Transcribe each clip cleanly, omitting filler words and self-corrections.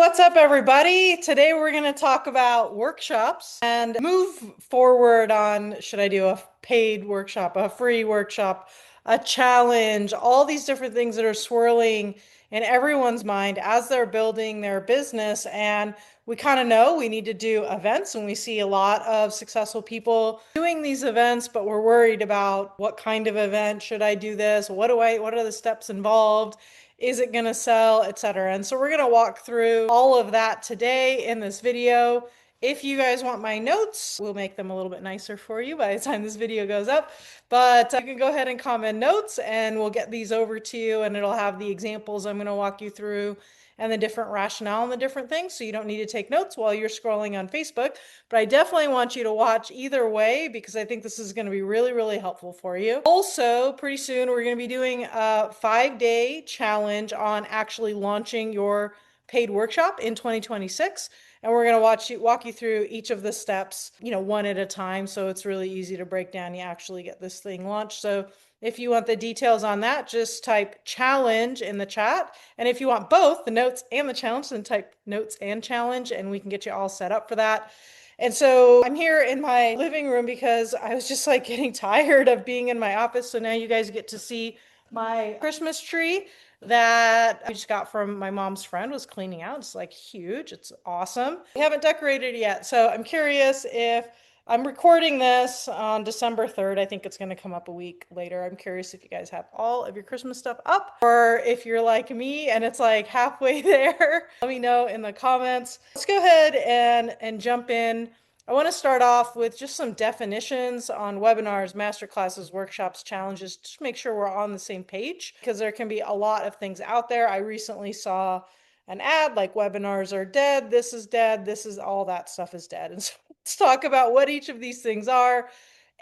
What's up, everybody? Today we're going to talk about workshops and move forward on should I do a paid workshop, a free workshop, a challenge, all these different things that are swirling in everyone's mind as they're building their business. And we kind of know we need to do events, and we see a lot of successful people doing these events, but we're worried about what kind of event should I do this? What are the steps involved? Is it going to sell, etc. And so we're going to walk through all of that today in this video. If you guys want my notes, we'll make them a little bit nicer for you by the time this video goes up. But you can go ahead and comment notes and we'll get these over to you, and it'll have the examples I'm going to walk you through and the different rationale and the different things. So you don't need to take notes while you're scrolling on Facebook. But I definitely want you to watch either way because I think this is going to be really, really helpful for you. Also, pretty soon we're going to be doing a 5-day challenge on actually launching your paid workshop in 2026. And we're going to walk you through each of the steps, one at a time. So it's really easy to break down. You actually get this thing launched. So if you want the details on that, just type challenge in the chat. And if you want both the notes and the challenge, then type notes and challenge, and we can get you all set up for that. And so I'm here in my living room because I was just like getting tired of being in my office. So now you guys get to see my Christmas tree that I just got from my mom's friend was cleaning out. It's like huge. It's awesome. We haven't decorated it yet. So I'm curious if I'm recording this on December 3rd. I think it's going to come up a week later. I'm curious if you guys have all of your Christmas stuff up, or if you're like me and it's like halfway there. Let me know in the comments. Let's go ahead and jump in. I want to start off with just some definitions on webinars, masterclasses, workshops, challenges, just to make sure we're on the same page, because there can be a lot of things out there. I recently saw an ad like webinars are dead, this is all that stuff is dead. And so let's talk about what each of these things are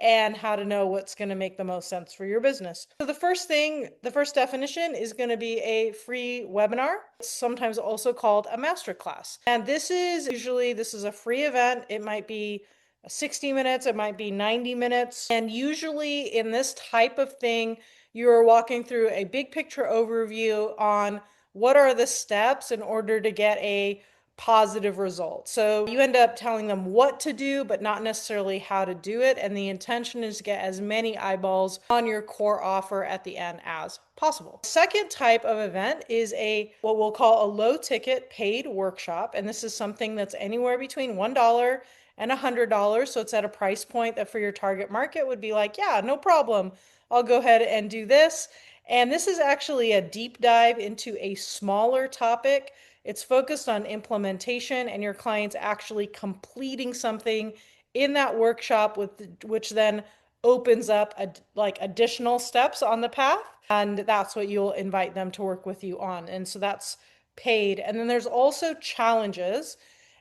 and how to know what's going to make the most sense for your business. So the first definition is going to be a free webinar. It's sometimes also called a masterclass. And this is a free event. It might be 60 minutes, it might be 90 minutes. And usually in this type of thing, you're walking through a big picture overview on what are the steps in order to get a positive result. So you end up telling them what to do, but not necessarily how to do it. And the intention is to get as many eyeballs on your core offer at the end as possible. Second type of event is what we'll call a low ticket paid workshop. And this is something that's anywhere between $1 and $100. So it's at a price point that for your target market would be like, yeah, no problem. I'll go ahead and do this. And this is actually a deep dive into a smaller topic. It's focused on implementation and your clients actually completing something in that workshop, which then opens up additional steps on the path. And that's what you'll invite them to work with you on. And so that's paid. And then there's also challenges.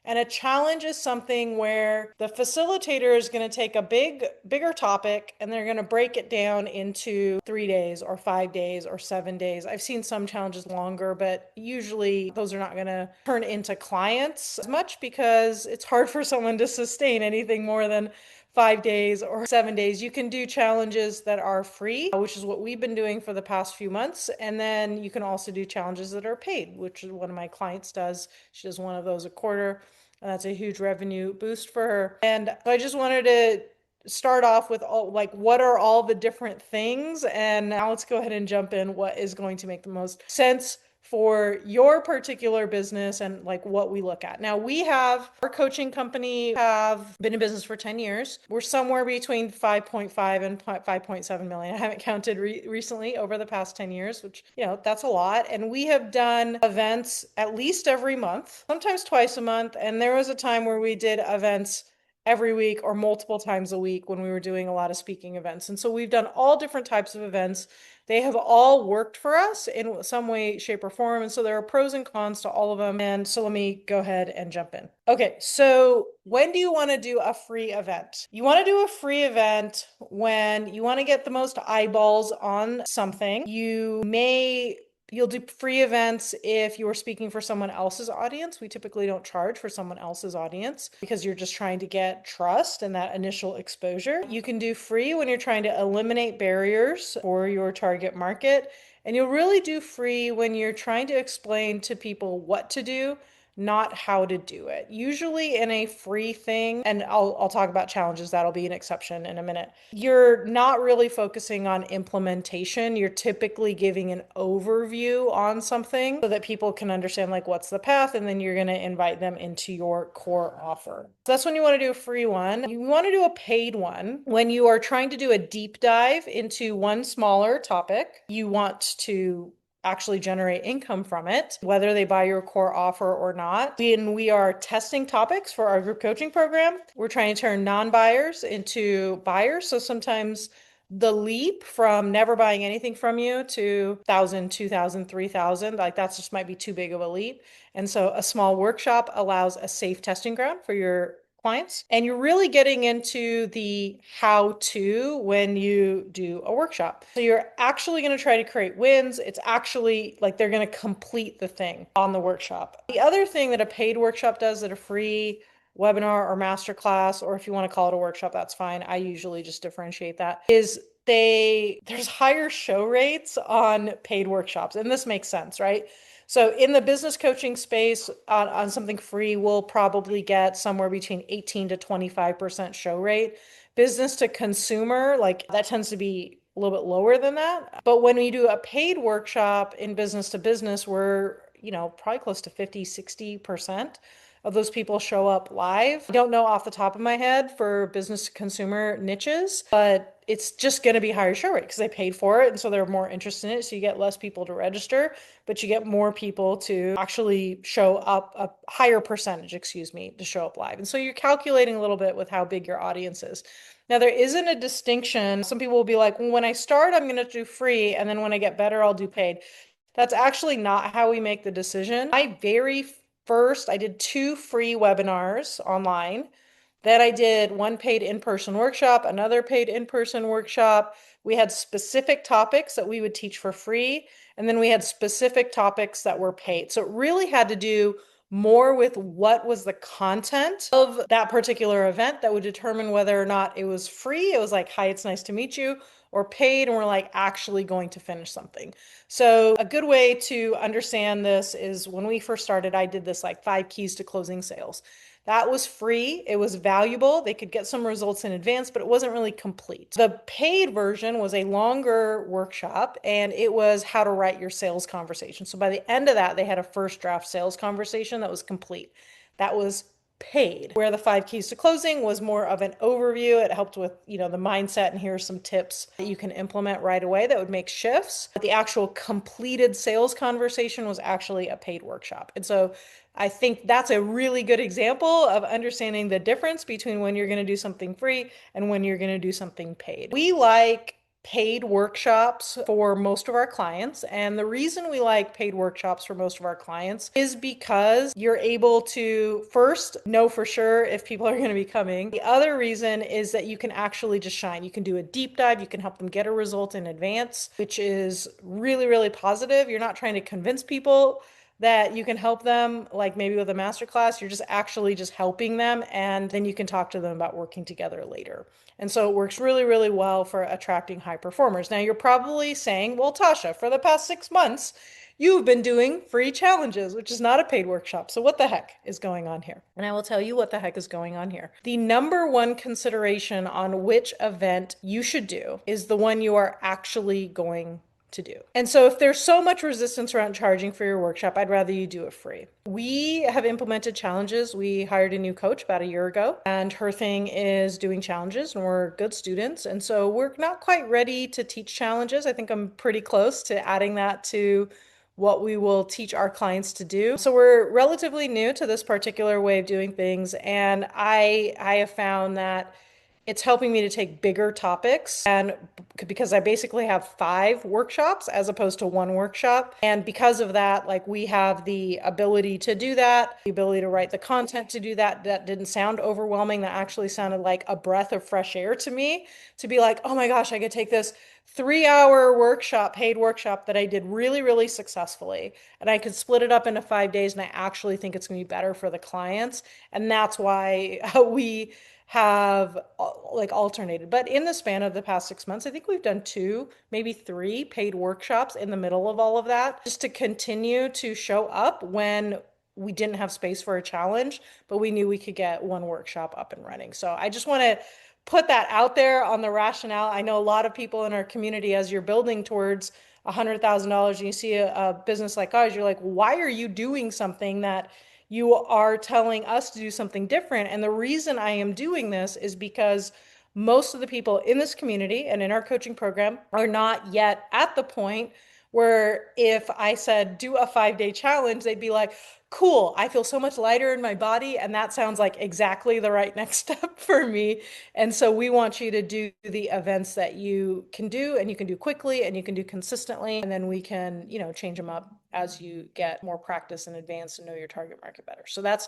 And a challenge is something where the facilitator is going to take a bigger topic and they're going to break it down into 3 days or 5 days or 7 days. I've seen some challenges longer, but usually those are not going to turn into clients as much because it's hard for someone to sustain anything more than 5 days or 7 days. You can do challenges that are free, which is what we've been doing for the past few months. And then you can also do challenges that are paid, which is one of my clients does. She does one of those a quarter. And that's a huge revenue boost for her. And so I just wanted to start off with what are all the different things, and now let's go ahead and jump in what is going to make the most sense for your particular business and what we look at. Now our coaching company have been in business for 10 years. We're somewhere between 5.5 and 5.7 million. I haven't counted recently over the past 10 years, which, that's a lot. And we have done events at least every month, sometimes twice a month. And there was a time where we did events every week or multiple times a week when we were doing a lot of speaking events. And so we've done all different types of events. They have all worked for us in some way, shape, or form. And so there are pros and cons to all of them. And so let me go ahead and jump in. Okay, so when do you want to do a free event? You want to do a free event when you want to get the most eyeballs on something. You'll do free events if you are speaking for someone else's audience. We typically don't charge for someone else's audience because you're just trying to get trust and that initial exposure. You can do free when you're trying to eliminate barriers for your target market. And you'll really do free when you're trying to explain to people what to do, not how to do it. Usually in a free thing, and I'll talk about challenges, that'll be an exception in a minute. You're not really focusing on implementation. You're typically giving an overview on something so that people can understand like what's the path, and then you're going to invite them into your core offer. So that's when you want to do a free one. You want to do a paid one when you are trying to do a deep dive into one smaller topic. You want to actually generate income from it, whether they buy your core offer or not. When we are testing topics for our group coaching program, we're trying to turn non-buyers into buyers. So sometimes the leap from never buying anything from you to 1,000, 2,000, 3,000, like that's just might be too big of a leap. And so a small workshop allows a safe testing ground for your clients. And you're really getting into the how to when you do a workshop. So you're actually going to try to create wins. It's actually like they're going to complete the thing on the workshop. The other thing that a paid workshop does that a free webinar or masterclass, or if you want to call it a workshop, that's fine. I usually just differentiate that, is there's higher show rates on paid workshops. And this makes sense, right? So in the business coaching space, on something free, we'll probably get somewhere between 18 to 25% show rate. Business to consumer, like that tends to be a little bit lower than that. But when we do a paid workshop in business to business, we're, probably close to 50, 60% of those people show up live. I don't know off the top of my head for business to consumer niches, but it's just going to be higher show rate because they paid for it. And so they're more interested in it. So you get less people to register, but you get more people to actually show up, a higher percentage, to show up live. And so you're calculating a little bit with how big your audience is. Now, there isn't a distinction. Some people will be like, well, when I start, I'm going to do free. And then when I get better, I'll do paid. That's actually not how we make the decision. First, I did 2 free webinars online. Then I did one paid in-person workshop, another paid in-person workshop. We had specific topics that we would teach for free, and then we had specific topics that were paid. So it really had to do more with what was the content of that particular event that would determine whether or not it was free. It was like, hi, it's nice to meet you, or paid, and we're like actually going to finish something. So a good way to understand this is when we first started, I did this like 5 keys to closing sales. That was free. It was valuable. They could get some results in advance, but it wasn't really complete. The paid version was a longer workshop, and it was how to write your sales conversation. So by the end of that, they had a first draft sales conversation that was complete. That was paid. Where the 5 keys to closing was more of an overview. It helped with, the mindset, and here are some tips that you can implement right away that would make shifts. But the actual completed sales conversation was actually a paid workshop. And so I think that's a really good example of understanding the difference between when you're going to do something free and when you're going to do something paid. We like paid workshops for most of our clients. And the reason we like paid workshops for most of our clients is because you're able to first know for sure if people are going to be coming. The other reason is that you can actually just shine. You can do a deep dive. You can help them get a result in advance, which is really, really positive. You're not trying to convince people that you can help them, like maybe with a masterclass. You're just actually just helping them, and then you can talk to them about working together later. And so it works really, really well for attracting high performers. Now you're probably saying, well, Tasha, for the past 6 months, you've been doing free challenges, which is not a paid workshop. So what the heck is going on here? And I will tell you what the heck is going on here. The number one consideration on which event you should do is the one you are actually going to do. And so if there's so much resistance around charging for your workshop, I'd rather you do it free. We have implemented challenges. We hired a new coach about a year ago, and her thing is doing challenges, and we're good students. And so we're not quite ready to teach challenges. I think I'm pretty close to adding that to what we will teach our clients to do. So we're relatively new to this particular way of doing things. And I have found that it's helping me to take bigger topics, and because I basically have 5 workshops as opposed to 1 workshop. And because of that, like we have the ability to do that, the ability to write the content to do that. That didn't sound overwhelming. That actually sounded like a breath of fresh air to me, to be like, oh my gosh, I could take this 3-hour workshop, paid workshop that I did really, really successfully, and I could split it up into 5 days. And I actually think it's going to be better for the clients. And that's why we have like alternated. But in the span of the past 6 months, I think we've done 2, maybe 3 paid workshops in the middle of all of that, just to continue to show up when we didn't have space for a challenge, but we knew we could get one workshop up and running. So I just want to put that out there on the rationale. I know a lot of people in our community, as you're building towards $100,000 and you see a business like ours, you're like, why are you doing something that you are telling us to do something different? And the reason I am doing this is because most of the people in this community and in our coaching program are not yet at the point where if I said do a 5-day challenge, they'd be like, cool, I feel so much lighter in my body. And that sounds like exactly the right next step for me. And so we want you to do the events that you can do and you can do quickly and you can do consistently. And then we can, change them up as you get more practice and advance and know your target market better. So that's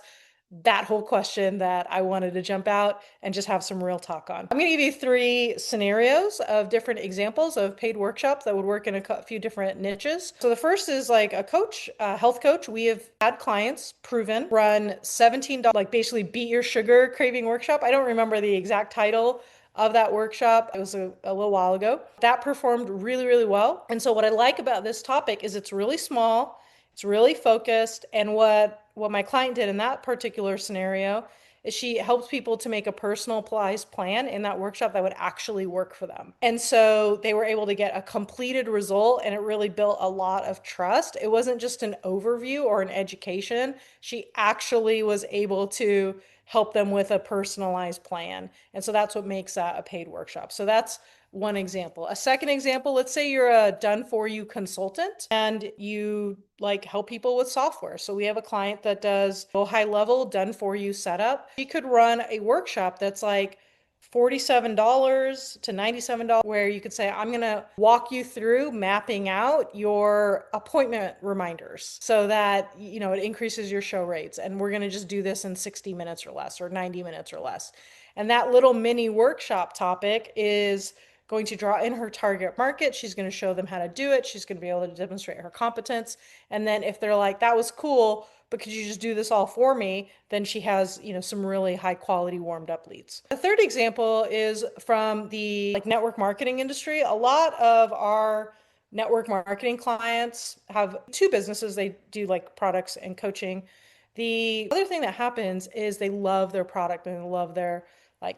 that whole question that I wanted to jump out and just have some real talk on. I'm going to give you 3 scenarios of different examples of paid workshops that would work in a few different niches. So the first is like a coach, a health coach. We have had clients proven run $17, like basically beat your sugar craving workshop. I don't remember the exact title of that workshop. It was a little while ago. That performed really, really well. And so what I like about this topic is it's really small, it's really focused, and what my client did in that particular scenario is she helps people to make a personalized plan in that workshop that would actually work for them. And so they were able to get a completed result, and it really built a lot of trust. It wasn't just an overview or an education. She actually was able to help them with a personalized plan. And so that's what makes that a paid workshop. So that's one example. A second example, let's say you're a done for you consultant and you like help people with software. So we have a client that does a high level done for you setup. You could run a workshop that's like $47 to $97, where you could say, I'm going to walk you through mapping out your appointment reminders so that, it increases your show rates. And we're going to just do this in 60 minutes or less, or 90 minutes or less. And that little mini workshop topic is going to draw in her target market. She's going to show them how to do it. She's going to be able to demonstrate her competence. And then if they're like, that was cool, but could you just do this all for me? Then she has, some really high quality warmed up leads. The third example is from the network marketing industry. A lot of our network marketing clients have 2 businesses. They do like products and coaching. The other thing that happens is they love their product and they love their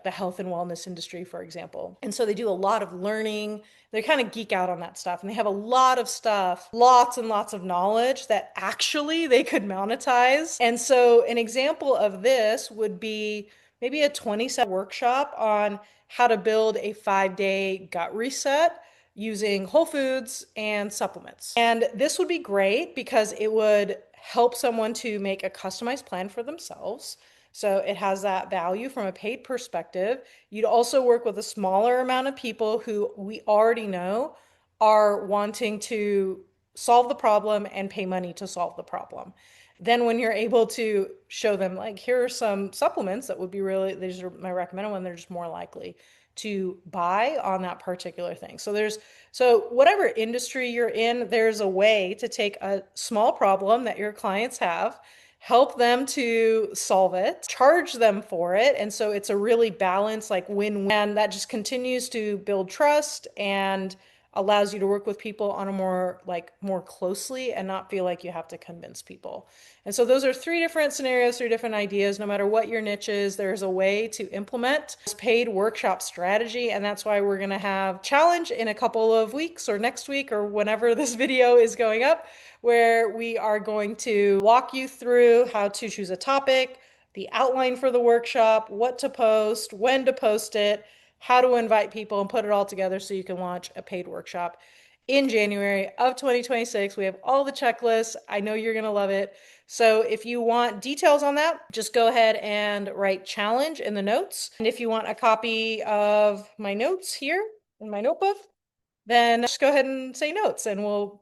the health and wellness industry, for example. And so they do a lot of learning. They kind of geek out on that stuff. And they have a lot of stuff, lots and lots of knowledge that actually they could monetize. And so an example of this would be maybe a 20-set workshop on how to build a 5-day gut reset using whole foods and supplements. And this would be great because it would help someone to make a customized plan for themselves. So it has that value from a paid perspective. You'd also work with a smaller amount of people who we already know are wanting to solve the problem and pay money to solve the problem. Then when you're able to show them here are some supplements that would be these are my recommended one, they're just more likely to buy on that particular thing. So whatever industry you're in, there's a way to take a small problem that your clients have, help them to solve it, charge them for it. And so it's a really balanced win-win that just continues to build trust and allows you to work with people on a more closely and not feel like you have to convince people. And so those are 3 different scenarios, 3 different ideas. No matter what your niche is, there's a way to implement this paid workshop strategy. And that's why we're going to have challenge in a couple of weeks or next week or whenever this video is going up, where we are going to walk you through how to choose a topic, the outline for the workshop, what to post, when to post it, how to invite people, and put it all together so you can launch a paid workshop in January of 2026. We have all the checklists. I know you're going to love it. So if you want details on that, just go ahead and write challenge in the notes. And if you want a copy of my notes here in my notebook, then just go ahead and say notes and we'll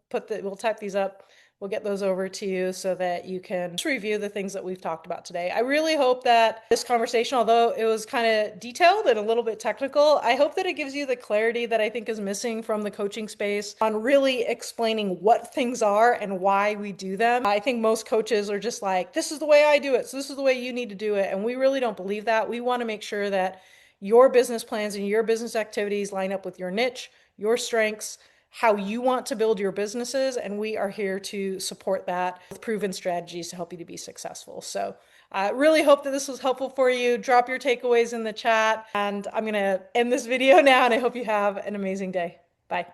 type these up. We'll get those over to you so that you can just review the things that we've talked about today. I really hope that this conversation, although it was kind of detailed and a little bit technical, I hope that it gives you the clarity that I think is missing from the coaching space on really explaining what things are and why we do them. I think most coaches are just like, this is the way I do it, so this is the way you need to do it. And we really don't believe that. We want to make sure that your business plans and your business activities line up with your niche, your strengths, how you want to build your businesses, and we are here to support that with proven strategies to help you to be successful. So I really hope that this was helpful for you. Drop your takeaways in the chat, and I'm going to end this video now, and I hope you have an amazing day. Bye.